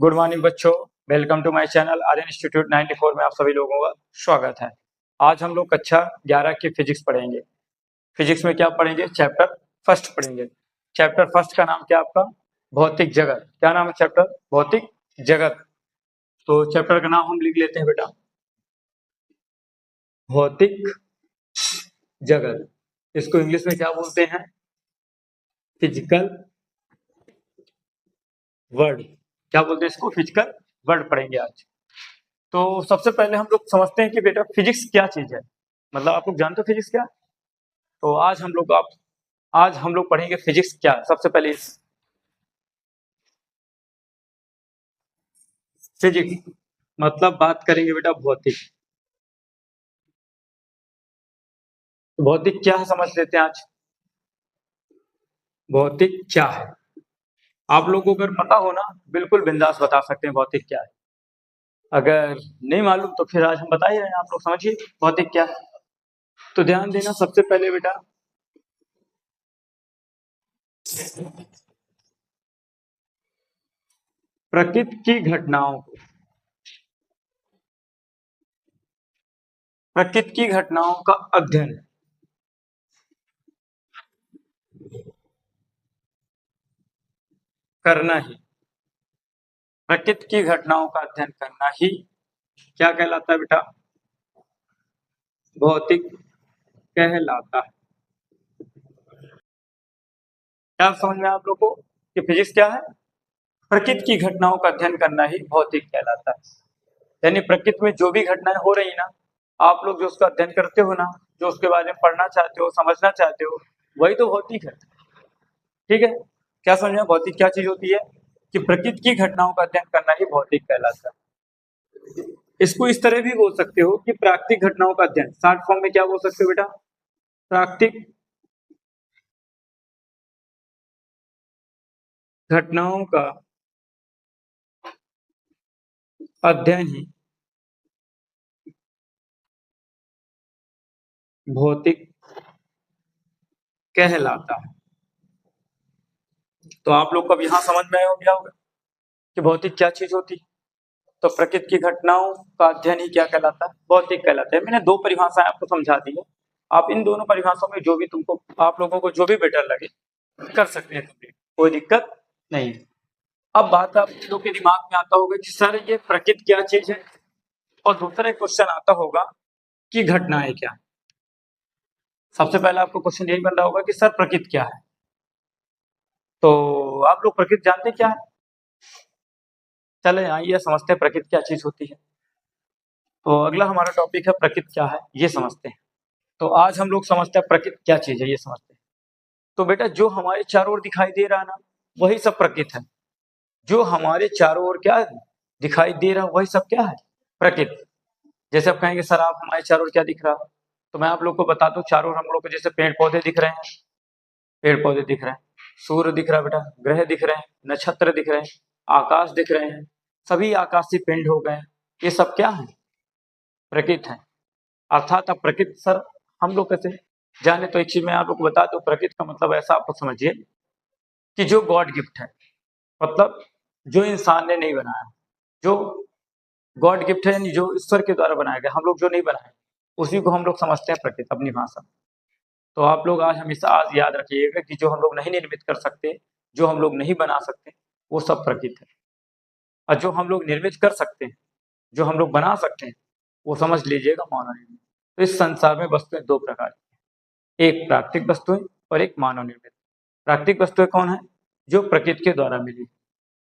Good morning बच्चों, welcome to my channel Aryan institute 94 में आप सभी लोगों का स्वागत है। आज हम लोग कक्षा 11 की फिजिक्स पढ़ेंगे। फिजिक्स में क्या पढ़ेंगे? चैप्टर फर्स्ट पढ़ेंगे। चैप्टर फर्स्ट का नाम क्या आपका? भौतिक जगत। क्या नाम है चैप्टर? भौतिक जगत। तो चैप्टर का नाम हम लिख लेते हैं बेटा, भौतिक जगत। इसको इंग्लिश में क्या बोलते हैं? Physical world. क्या बोलते हैं इसको? फिजिकल वर्ल्ड पढ़ेंगे आज। तो सबसे पहले हम लोग समझते हैं कि बेटा फिजिक्स क्या चीज है। मतलब आप लोग जानते हो फिजिक्स क्या? तो आज हम लोग पढ़ेंगे फिजिक्स क्या है। सबसे पहले फिजिक्स मतलब बात करेंगे बेटा भौतिक। तो भौतिक क्या है समझ लेते हैं आज। भौतिक क्या है आप लोगों को अगर पता हो ना, बिल्कुल बिंदास बता सकते हैं भौतिक क्या है। अगर नहीं मालूम तो फिर आज हम बता ही रहे हैं, आप लोग समझिए भौतिक क्या है। तो ध्यान देना सबसे पहले बेटा, प्रकृति की घटनाओं को, प्रकृति की घटनाओं का अध्ययन करना ही, प्रकृति की घटनाओं का अध्ययन करना ही क्या कहलाता है बेटा? भौतिक कहलाता है। क्या समझ में आप लोग को कि फिजिक्स क्या है? प्रकृति की घटनाओं का अध्ययन करना ही भौतिक कहलाता है। यानी प्रकृति में जो भी घटनाएं हो रही ना, आप लोग जो उसका अध्ययन करते हो ना, जो उसके बारे में पढ़ना चाहते हो, समझना चाहते हो, वही तो भौतिक है। ठीक है? क्या समझ में? भौतिक क्या चीज होती है कि प्रकृति की घटनाओं का अध्ययन करना ही भौतिक कहलाता है। इसको इस तरह भी बोल सकते हो कि प्राकृतिक घटनाओं का अध्ययन। शॉर्ट फॉर्म में क्या बोल सकते हो बेटा? प्राकृतिक घटनाओं का अध्ययन ही भौतिक कहलाता है। तो आप लोग को अब यहाँ समझ में आया होगा कि भौतिक क्या चीज होती है। तो प्रकृति की घटनाओं का अध्ययन ही क्या कहलाता है? भौतिक कहलाता है। मैंने दो परिभाषाएं आपको समझा दी है। आप इन दोनों परिभाषाओं में जो भी तुमको, आप लोगों को जो भी बेटर लगे कर सकते हैं, कोई दिक्कत नहीं है। अब बात आप लोग के दिमाग में आता होगा कि सर ये प्रकृति क्या चीज है, और दूसरा क्वेश्चन आता होगा कि घटनाएं क्या है। सबसे पहले आपको क्वेश्चन यही बन रहा होगा कि सर प्रकृति क्या है। तो आप लोग प्रकृति जानते क्या है? चले आइए समझते हैं प्रकृति क्या चीज होती है। तो अगला हमारा टॉपिक है प्रकृति क्या है, ये समझते हैं। तो आज हम लोग समझते हैं प्रकृति क्या चीज है, ये समझते हैं। तो बेटा जो हमारे चारों ओर दिखाई दे रहा है ना, वही सब प्रकृति है। जो हमारे चारों ओर क्या दिखाई दे रहा है, वही सब क्या है? प्रकृति। जैसे आप कहेंगे सर आप हमारे चारों ओर क्या दिख रहा है, तो मैं आप लोग को बता दूं, चारों ओर हम लोग को जैसे पेड़ पौधे दिख रहे हैं, पेड़ पौधे दिख रहे हैं, सूर्य दिख रहा है बेटा, ग्रह दिख रहे हैं, नक्षत्र दिख रहे हैं, आकाश दिख रहे हैं, सभी आकाशीय पिंड हो गए। ये सब क्या है? प्रकृति है। अर्थात अब प्रकृति सर हम लोग कैसे जाने, तो एक चीज मैं आप लोग को बता दूं, प्रकृति का मतलब ऐसा आपको समझिए कि जो गॉड गिफ्ट है, मतलब जो इंसान ने नहीं बनाया, जो गॉड गिफ्ट है, यानी जो ईश्वर के द्वारा बनाया गया, हम लोग जो नहीं बनाए, उसी को हम लोग समझते हैं प्रकृति अपनी भाषा में। तो आप लोग आज हमेशा आज याद रखिएगा कि जो हम लोग नहीं निर्मित कर सकते, जो हम लोग नहीं बना सकते, वो सब प्रकृति है। और जो हम लोग निर्मित कर सकते हैं, जो हम लोग बना सकते हैं, वो समझ लीजिएगा मानव निर्मित। तो इस संसार में वस्तुएं दो प्रकार की, एक प्राकृतिक वस्तुएं और एक मानव निर्मित। प्राकृतिक वस्तुएं कौन है? जो प्रकृति के द्वारा मिली,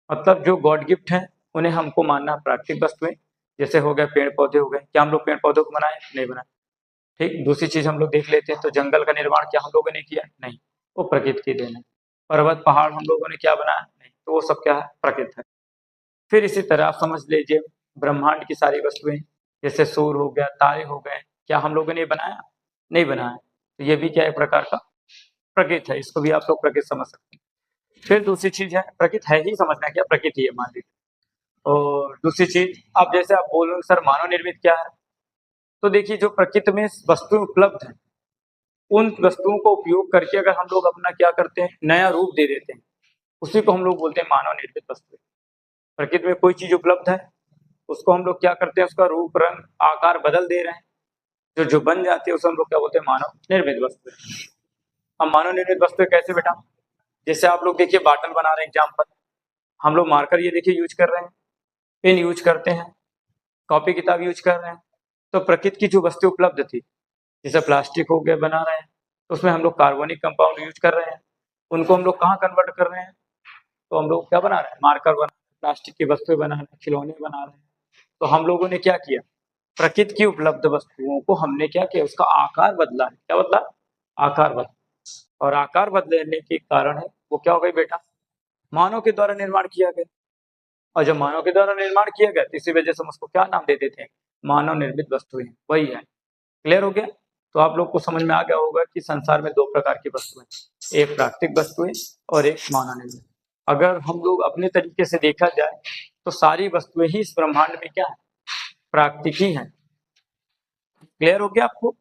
मतलब जो गॉड गिफ्ट है, उन्हें हमको मानना प्राकृतिक वस्तुएं। जैसे हो गए पेड़ पौधे हो गए, क्या हम लोग पेड़ पौधों को बनाए? नहीं बनाए। ठीक। दूसरी चीज हम लोग देख लेते हैं, तो जंगल का निर्माण क्या हम लोगों ने किया? नहीं, वो प्रकृति की देन है। पर्वत पहाड़ हम लोगों ने क्या बनाया? नहीं, तो वो सब क्या है? प्रकृति है। फिर इसी तरह आप समझ लीजिए ब्रह्मांड की सारी वस्तुएं, जैसे सूर्य हो गया, तारे हो गए, क्या हम लोगों ने बनाया? नहीं बनाया। तो ये भी क्या एक प्रकार का प्रकृति है, इसको भी आप लोग प्रकृति समझ सकते हैं। फिर दूसरी चीज है, प्रकृति है ही समझना, क्या प्रकृति है मान लीजिए। और दूसरी चीज, अब जैसे आप बोल रहे हो सर मानव निर्मित क्या है, तो देखिए जो प्रकृति में वस्तु उपलब्ध है, उन वस्तुओं को उपयोग करके अगर हम लोग अपना क्या करते हैं, नया रूप दे देते हैं, उसी को हम लोग बोलते हैं मानव निर्मित वस्तु। प्रकृति में कोई चीज उपलब्ध है, उसको हम लोग क्या करते हैं, उसका रूप रंग आकार बदल दे रहे हैं, जो बन जाती है उसे हम लोग क्या बोलते हैं, मानव निर्मित वस्तु। अब मानव निर्मित वस्तु कैसे बेटा, जैसे आप लोग देखिए बाटल बना रहे हैं, एग्जाम्पल, हम लोग मार्कर ये देखिए यूज कर रहे हैं, पेन यूज करते हैं, कॉपी किताब यूज कर रहे हैं। तो प्रकृति की जो वस्तु उपलब्ध थी, जैसे प्लास्टिक हो गया बना रहे हैं, तो उसमें हम लोग कार्बनिक कंपाउंड यूज कर रहे हैं, उनको हम लोग कहाँ कन्वर्ट कर रहे हैं, तो हम लोग क्या बना रहे हैं, मार्कर बना रहे हैं, प्लास्टिक की वस्तुएं बना रहे हैं, खिलौने बना रहे हैं। तो हम लोगों ने क्या किया, प्रकृति की उपलब्ध वस्तुओं को हमने क्या किया, उसका आकार बदला है। क्या बदला, आकार बदला, और आकार बदलने के कारण है वो क्या हो गई बेटा, मानव के द्वारा निर्माण किया गया। और जब मानव के द्वारा निर्माण किया गया तो इसी वजह से हम उसको क्या नाम दे देते हैं, मानव निर्मित वस्तुएं, वही है। क्लियर हो गया। तो आप लोग को समझ में आ गया होगा कि संसार में दो प्रकार की वस्तुएं, एक प्राकृतिक वस्तुएं और एक मानव निर्मित। अगर हम लोग अपने तरीके से देखा जाए तो सारी वस्तुएं ही इस ब्रह्मांड में क्या है, प्राकृतिक ही है। क्लियर हो गया आपको।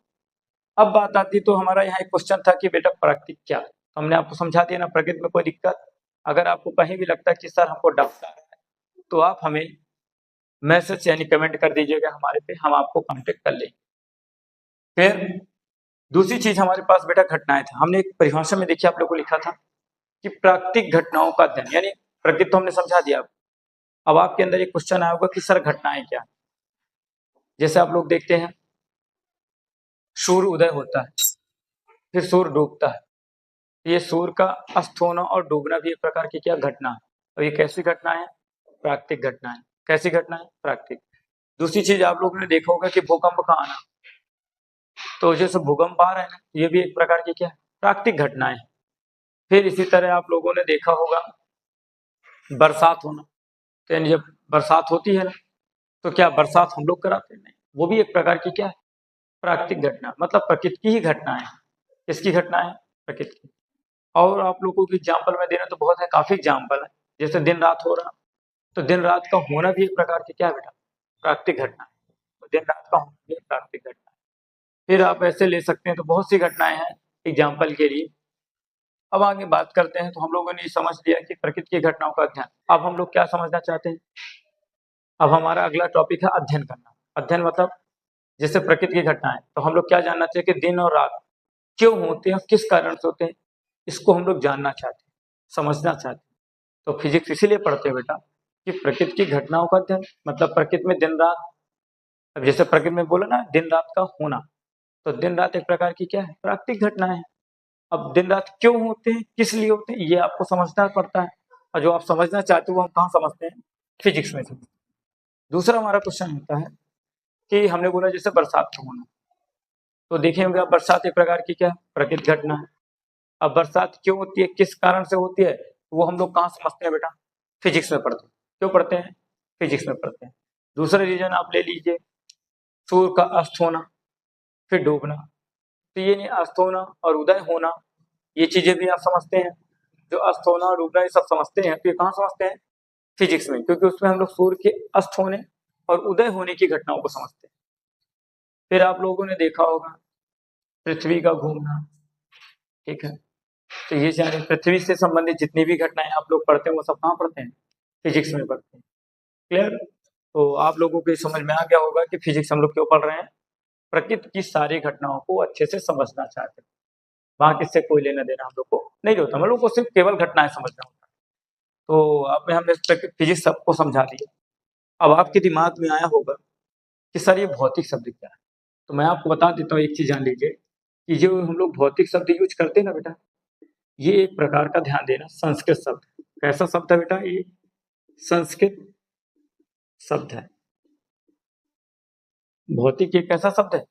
अब बात आती तो हमारा यहाँ एक क्वेश्चन था कि बेटा प्राकृतिक क्या है, तो हमने आपको समझा दिया ना, प्रकृति में कोई दिक्कत। अगर आपको कहीं भी लगता है कि सर हमको डाउट आ रहा है तो आप हमें मैसेज यानी कमेंट कर दीजिएगा हमारे पे, हम आपको कांटेक्ट कर लेंगे। फिर दूसरी चीज हमारे पास बेटा घटनाएं था। हमने एक परिभाषा में देखिए आप लोग को लिखा था कि प्राकृतिक घटनाओं का अध्ययन, यानी प्रकृति तो हमने समझा दिया। अब आपके अंदर एक क्वेश्चन आया होगा कि सर घटनाएं क्या है। जैसे आप लोग देखते हैं सूर्य उदय होता है, फिर सूर्य डूबता है, ये सूर्य का अस्त होना और डूबना भी एक प्रकार की क्या घटना है। और ये कैसी घटना है, प्राकृतिक घटना है। कैसी घटना है, प्राकृतिक। दूसरी चीज आप लोगों ने देखा होगा कि भूकंप का आना, तो जैसे भूकंप आ रहा है ना, ये भी एक प्रकार की क्या प्राकृतिक घटना है। फिर इसी तरह आप लोगों ने देखा होगा बरसात होना, तो यानी जब बरसात होती है ना, तो क्या बरसात हम लोग कराते हैं, नहीं, वो भी एक प्रकार की क्या है, प्राकृतिक घटना, मतलब प्रकृति की ही घटना है। किसकी घटना है, प्रकृति की। और आप लोगों को एग्जाम्पल में देना तो बहुत है, काफी एग्जाम्पल है। जैसे दिन रात हो रहा, तो दिन रात का होना भी एक प्रकार की क्या है बेटा, प्राकृतिक घटना है। तो दिन रात का होना भी एक प्राकृतिक घटना है। फिर आप ऐसे ले सकते हैं, तो बहुत सी घटनाएं हैं एग्जाम्पल के लिए। अब आगे बात करते हैं। तो हम लोगों ने समझ लिया कि प्रकृति की घटनाओं का अध्ययन। अब हम लोग क्या समझना चाहते हैं, अब हमारा अगला टॉपिक है अध्ययन करना। अध्ययन मतलब जैसे प्रकृति की घटनाएं, तो हम लोग क्या जानना चाहिए कि दिन और रात क्यों होते हैं, किस कारण से होते हैं, इसको हम लोग जानना चाहते हैं, समझना चाहते हैं। तो फिजिक्स इसीलिए पढ़ते हैं बेटा कि प्रकृति की घटनाओं का अध्ययन, मतलब प्रकृति में दिन रात, अब जैसे प्रकृति में बोला ना दिन रात का होना, तो दिन रात एक प्रकार की क्या है, प्राकृतिक घटना है। अब दिन रात क्यों होते हैं, किस लिए होते हैं, ये आपको समझना पड़ता है। और जो आप समझना चाहते हो वो हम कहाँ समझते हैं, फिजिक्स में समझते हैं। दूसरा हमारा क्वेश्चन होता है कि हमने बोला जैसे बरसात का होना, तो देखे होंगे आप बरसात एक प्रकार की क्या है, प्राकृतिक घटना है। अब बरसात क्यों होती है, किस कारण से होती है, वो हम लोग कहाँ समझते हैं बेटा, फिजिक्स में पढ़ते हैं। क्यों पढ़ते हैं, फिजिक्स में पढ़ते हैं। दूसरा रीजन आप ले लीजिए, सूर्य का अस्त होना फिर डूबना, तो ये नहीं अस्त होना और उदय होना, ये चीजें भी आप समझते हैं। जो अस्त होना और डूबना ये सब समझते हैं, तो ये कहाँ समझते हैं, फिजिक्स में, क्योंकि उसमें हम लोग सूर्य के अस्त होने और उदय होने की घटनाओं को समझते हैं। फिर आप लोगों ने देखा होगा पृथ्वी का घूमना, ठीक है। तो ये जाने पृथ्वी से संबंधित जितनी भी घटनाएं आप लोग पढ़ते हैं वो सब कहाँ पढ़ते हैं, फिजिक्स में पढ़ते हैं। क्लियर। तो आप लोगों को समझ में आ गया होगा कि फिजिक्स हम लोग क्यों पढ़ रहे हैं, प्रकृति की सारी घटनाओं को अच्छे से समझना चाहते हैं। वहां किससे कोई लेना देना हम लोग को नहीं होता, हम लोग को सिर्फ केवल घटनाएं समझना होता है। तो अब हमने फिजिक्स सबको समझा दिया। अब आपके दिमाग में आया होगा कि सर ये भौतिक शब्द क्या है। तो मैं आपको बता देता हूँ, एक चीज जान लीजिए कि जो हम लोग भौतिक शब्द यूज करते हैं ना बेटा, ये एक प्रकार का, ध्यान देना, संस्कृत शब्द। कैसा शब्द है बेटा, ये संस्कृत शब्द है। भौतिक एक ऐसा शब्द है,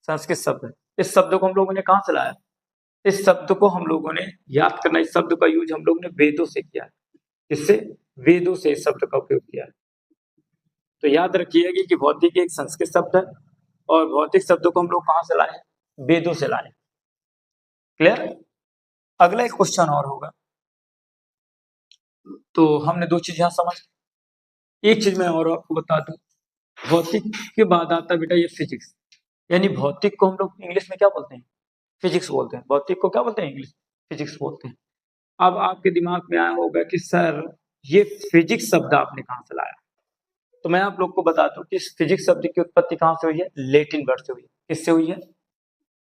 संस्कृत शब्द है। इस शब्द को हम लोगों ने कहाँ से लाया, इस शब्द को हम लोगों ने याद करना, इस शब्द का यूज हम लोगों ने वेदों से किया है। इससे वेदों से इस शब्द का उपयोग किया है। तो याद रखिएगा कि भौतिक एक संस्कृत शब्द है और भौतिक शब्द को हम लोग कहाँ से लाए, वेदों से लाए। क्लियर। अगला एक क्वेश्चन और होगा। तो हमने दो चीज यहाँ समझ, एक चीज मैं और आपको बता दूं, भौतिक के बाद आता बेटा ये फिजिक्स। यानी भौतिक को हम लोग इंग्लिश में क्या बोलते हैं, फिजिक्स बोलते हैं। भौतिक को क्या बोलते हैं, इंग्लिश फिजिक्स बोलते हैं। अब आपके दिमाग में आया होगा कि सर ये फिजिक्स शब्द आपने कहां से लाया? तो मैं आप लोग को बताता हूँ कि इस फिजिक्स शब्द की उत्पत्ति कहां से हुई है? लैटिन वर्ड से हुई है। किससे हुई है?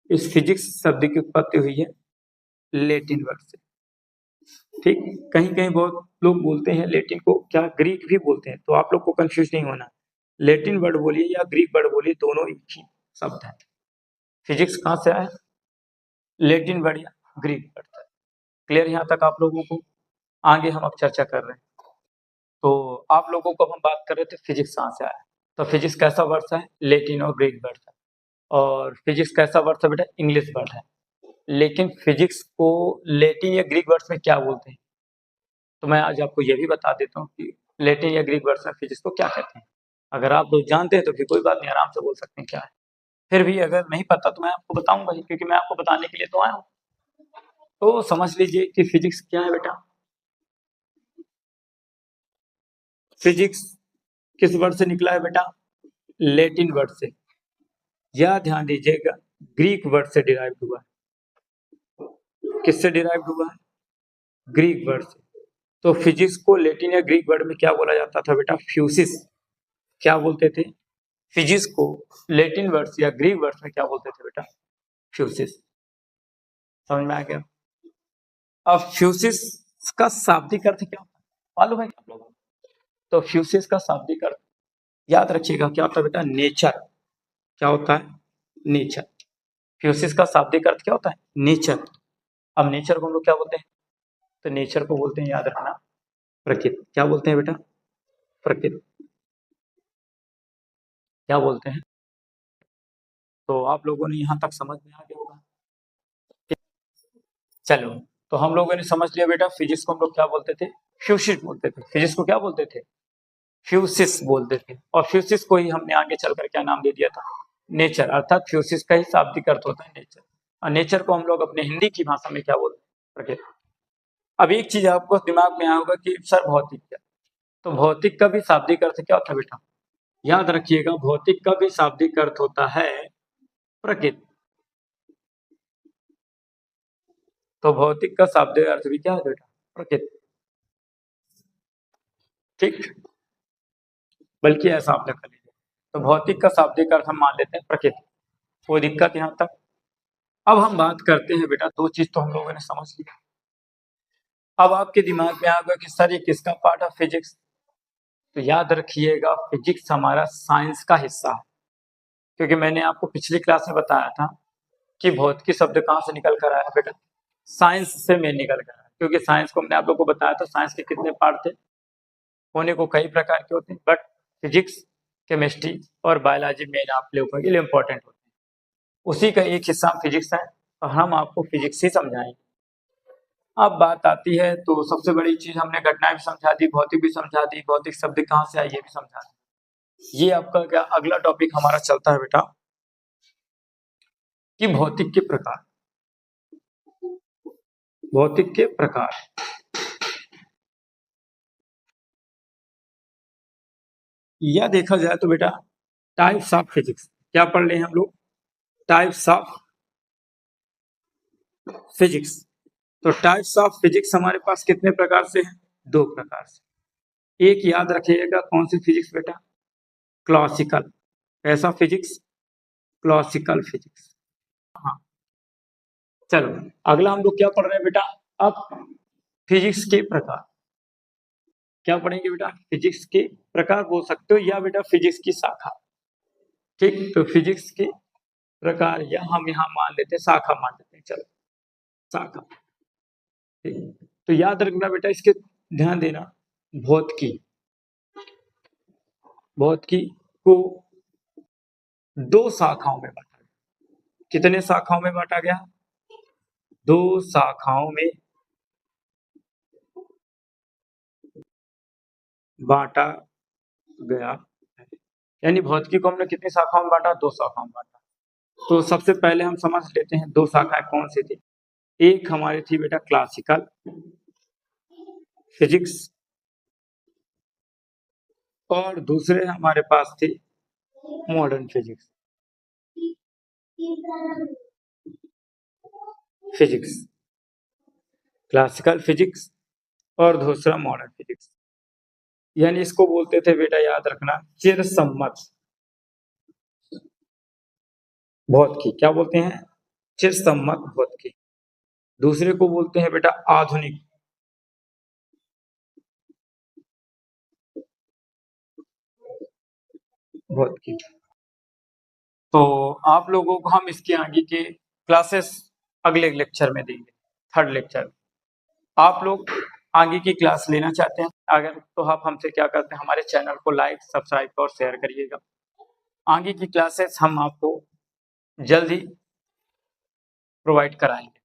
इस फिजिक्स शब्द की उत्पत्ति हुई है लैटिन वर्ड से। ठीक, कहीं कहीं बहुत लोग बोलते हैं लैटिन को क्या ग्रीक भी बोलते हैं, तो आप लोग को कंफ्यूज नहीं होना। लैटिन वर्ड बोलिए या ग्रीक वर्ड बोलिए, दोनों एक ही शब्द है। फिजिक्स कहां से आया? लैटिन वर्ड या ग्रीक वर्ड से। क्लियर यहाँ तक आप लोगों को? आगे हम अब चर्चा कर रहे हैं। तो आप लोगों को हम बात कर रहे थे फिजिक्स कहां से आया। तो फिजिक्स कैसा वर्ड है? लैटिन और ग्रीक वर्ड है। और फिजिक्स कैसा वर्ड है बेटा? इंग्लिश वर्ड है। लेकिन फिजिक्स को लैटिन या ग्रीक वर्ड्स में क्या बोलते हैं? तो मैं आज आपको ये भी बता देता हूँ कि लैटिन या ग्रीक वर्ड्स में फिजिक्स को क्या कहते हैं। अगर आप लोग जानते हैं तो फिर कोई बात नहीं, आराम से बोल सकते हैं क्या है। फिर भी अगर नहीं पता तो मैं आपको बताऊंगा ही, क्योंकि मैं आपको बताने के लिए तो आया हूँ। तो समझ लीजिए कि फिजिक्स क्या है बेटा। फिजिक्स किस वर्ड से निकला है बेटा? लैटिन वर्ड से। या ध्यान दीजिएगा, ग्रीक वर्ड से डिराइव हुआ है। किससे डिराइव हुआ है? ग्रीक वर्ड से। तो फिजिक्स को लैटिन या ग्रीक वर्ड में क्या बोला जाता था बेटा? फ्यूसिस। क्या बोलते थे? फिजिक्स को लैटिन वर्ड्स या ग्रीक वर्ड्स में क्या बोलते थे बेटा? फ्यूसिस। समझ में आ गया? अब फ्यूसिस का शाब्दिक अर्थ क्या होता है मालूम है आप लोगों को? तो फ्यूसिस का शाब्दिक अर्थ याद रखिएगा, क्या होता है बेटा? नेचर। क्या होता है? नेचर। फ्यूसिस का शाब्दिक अर्थ क्या होता है? नेचर। अब नेचर को हम लोग क्या बोलते हैं? तो नेचर को बोलते हैं, याद रखना, प्रकृति। क्या बोलते हैं बेटा? प्रकृति। क्या बोलते हैं? तो आप लोगों ने यहाँ तक समझ में आ गया होगा। चलो, तो हम लोगों ने समझ लिया बेटा, फिजिक्स को हम लोग क्या बोलते थे? फ्यूसिस बोलते थे। फिजिक्स को क्या बोलते थे? फ्यूसिस बोलते थे। और फ्यूसिस को ही हमने आगे चलकर क्या नाम दे दिया था? नेचर। अर्थात फ्यूसिस का ही शाब्दिक अर्थ होता है नेचर। और नेचर को हम लोग अपने हिंदी की भाषा में क्या बोलते हैं? प्रकृति। अब एक चीज आपको दिमाग में आया होगा कि सर भौतिक क्या? तो भौतिक का भी शाब्दिक अर्थ क्या होता है बेटा? याद रखिएगा, भौतिक का भी शाब्दिक अर्थ होता है प्रकृति। तो भौतिक का शाब्दिक अर्थ भी क्या है बेटा? प्रकृति। ठीक, बल्कि ऐसा आप कर लीजिए, तो भौतिक का शाब्दिक अर्थ हम मान लेते हैं प्रकृति। कोई दिक्कत यहाँ तक? अब हम बात करते हैं बेटा, दो चीज तो हम लोगों ने समझ लिया। अब आपके दिमाग में आ गया कि सर ये किसका पार्ट है? फिजिक्स। तो याद रखिएगा, फिजिक्स हमारा साइंस का हिस्सा है। क्योंकि मैंने आपको पिछली क्लास में बताया था कि भौतिकी शब्द कहाँ से निकल कर आया बेटा? साइंस से मेन निकल कर आया। क्योंकि साइंस को मैंने आप लोग को बताया था, साइंस के कितने पार्ट थे? होने को कई प्रकार के होते हैं, बट फिजिक्स, केमिस्ट्री और बायोलॉजी मेन आप लोगों के लिए इंपॉर्टेंट होते हैं। उसी का एक हिस्सा फिजिक्स है, और हम आपको फिजिक्स ही समझाएंगे। अब बात आती है, तो सबसे बड़ी चीज हमने घटना भी समझा दी, भौतिक भी समझा दी, भौतिक शब्द कहाँ से आए ये भी समझा दी। ये आपका क्या अगला टॉपिक हमारा चलता है बेटा, कि भौतिक के प्रकार। भौतिक के प्रकार। या देखा जाए तो बेटा, टाइप्स ऑफ फिजिक्स क्या पढ़ रहे हैं हम लोग? Types of physics. तो टाइप्स ऑफ फिजिक्स हमारे पास कितने प्रकार से हैं? दो प्रकार से। एक याद रखिएगा, कौन सी फिजिक्स बेटा? क्लासिकल। ऐसा फिजिक्स? Classical physics. हाँ, चलो अगला हम लोग क्या पढ़ रहे हैं बेटा? अब फिजिक्स के प्रकार। क्या पढ़ेंगे बेटा? फिजिक्स के प्रकार बोल सकते हो, या बेटा फिजिक्स की शाखा। ठीक, तो फिजिक्स के प्रकार, या हम यहाँ मान लेते हैं शाखा, मान लेते हैं, चलो शाखा। ठीक, तो याद रखना बेटा, इसके ध्यान देना, भौतिकी। भौतिकी को दो शाखाओं में बांटा गया। कितने शाखाओं में बांटा गया? दो शाखाओं में बांटा गया है। यानी भौतिकी को हमने कितनी शाखाओं में बांटा? दो शाखाओं में बांटा। तो सबसे पहले हम समझ लेते हैं दो शाखाएं कौन सी थी। एक हमारी थी बेटा क्लासिकल फिजिक्स, और दूसरे हमारे पास थी modern physics. Physics, classical physics और दूसरा मॉडर्न फिजिक्स। यानी इसको बोलते थे बेटा, याद रखना, चिरसम्मत भौतिकी। क्या बोलते हैं? चिरसम्मत भौतिकी। दूसरे को बोलते हैं बेटा आधुनिक भौतिकी। तो आप लोगों को हम इसके आगे के क्लासेस अगले लेक्चर में देंगे, थर्ड लेक्चर। आप लोग आगे की क्लास लेना चाहते हैं अगर, तो आप हमसे क्या करते हैं, हमारे चैनल को लाइक, सब्सक्राइब और शेयर करिएगा। आगे की क्लासेस हम आपको जल्द ही प्रोवाइड कराएंगे।